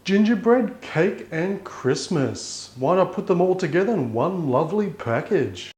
Gingerbread, cake and Christmas. Why not put them all together in one lovely package?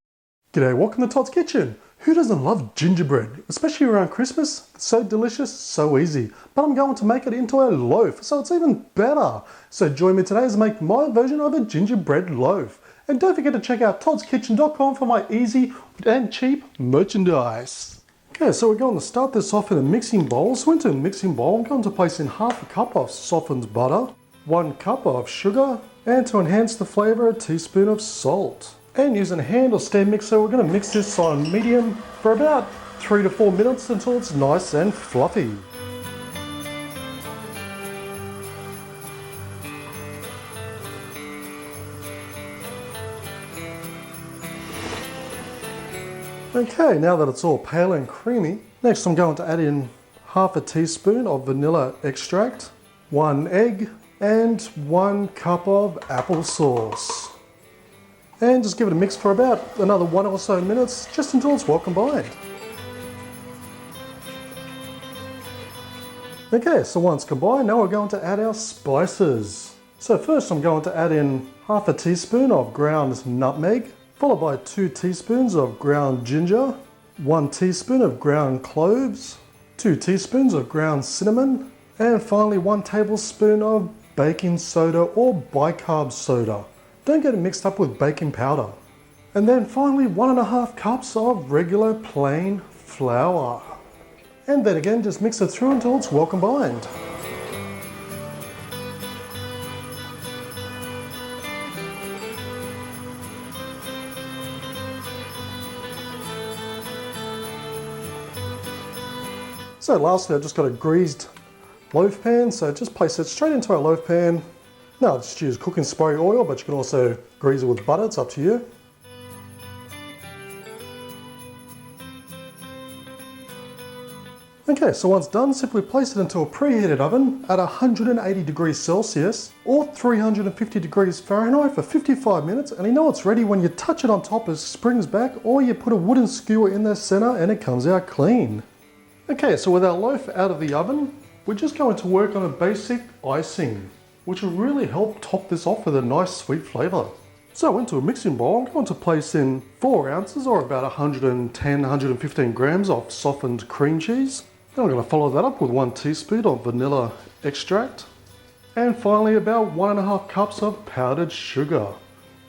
G'day, welcome to Todd's Kitchen. Who doesn't love gingerbread? Especially around Christmas. It's so delicious, so easy. But I'm going to make it into a loaf, so it's even better. So join me today as I make my version of a gingerbread loaf. And don't forget to check out toddskitchen.com for my easy and cheap merchandise. Okay, so we're going to start this off in a mixing bowl. So into a mixing bowl, I'm going to place in half a cup of softened butter, 1 cup of sugar, and to enhance the flavour, a teaspoon of salt. And using a hand or stand mixer, we're going to mix this on medium for about 3 to 4 minutes until it's nice and fluffy. Okay, now that it's all pale and creamy, next I'm going to add in half a teaspoon of vanilla extract, 1 egg, and 1 cup of applesauce. And just give it a mix for about another 1 or so minutes, just until it's well combined. Okay, so once combined, now we're going to add our spices. So first I'm going to add in half a teaspoon of ground nutmeg, followed by 2 teaspoons of ground ginger, 1 teaspoon of ground cloves, 2 teaspoons of ground cinnamon, and finally 1 tablespoon of baking soda or bicarb soda. Don't get it mixed up with baking powder. And then finally 1.5 cups of regular plain flour. And then again, just mix it through until it's well combined. So lastly, I've just got a greased loaf pan, so just place it straight into our loaf pan. Now just use cooking spray oil, but you can also grease it with butter, it's up to you. Okay, so once done, simply place it into a preheated oven at 180 degrees Celsius or 350 degrees Fahrenheit for 55 minutes, and you know it's ready when you touch it on top, it springs back, or you put a wooden skewer in the center and it comes out clean. Okay, so with our loaf out of the oven, we're just going to work on a basic icing, which will really help top this off with a nice sweet flavour. So into a mixing bowl, I'm going to place in 4 ounces or about 110-115 grams of softened cream cheese. Then I'm going to follow that up with 1 teaspoon of vanilla extract. And finally about 1.5 cups of powdered sugar.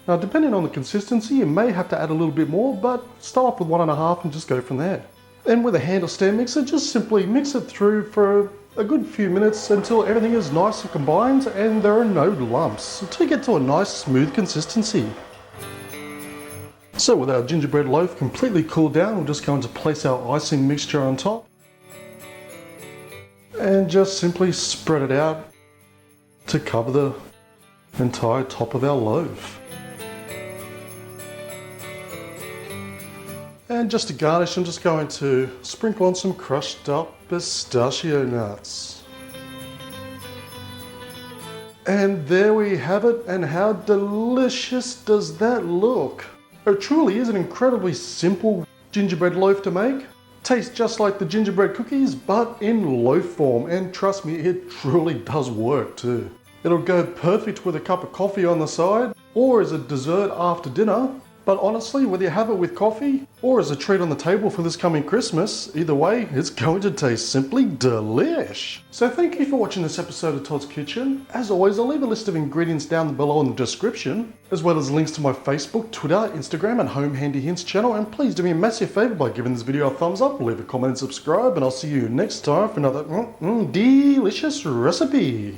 Now depending on the consistency, you may have to add a little bit more, but start off with 1.5 and just go from there. And with a hand or stand mixer, just simply mix it through for a good few minutes until everything is nice and combined and there are no lumps, until you get to a nice smooth consistency. So with our gingerbread loaf completely cooled down, we're just going to place our icing mixture on top and just simply spread it out to cover the entire top of our loaf. And just to garnish, I'm just going to sprinkle on some crushed up pistachio nuts. And there we have it, and how delicious does that look? It truly is an incredibly simple gingerbread loaf to make. Tastes just like the gingerbread cookies, but in loaf form, and trust me, it truly does work too. It'll go perfect with a cup of coffee on the side, or as a dessert after dinner. But honestly, whether you have it with coffee or as a treat on the table for this coming Christmas, either way, it's going to taste simply delish. So thank you for watching this episode of Todd's Kitchen. As always, I'll leave a list of ingredients down below in the description, as well as links to my Facebook, Twitter, Instagram, and Home Handy Hints channel. And please do me a massive favor by giving this video a thumbs up, leave a comment and subscribe, and I'll see you next time for another delicious recipe.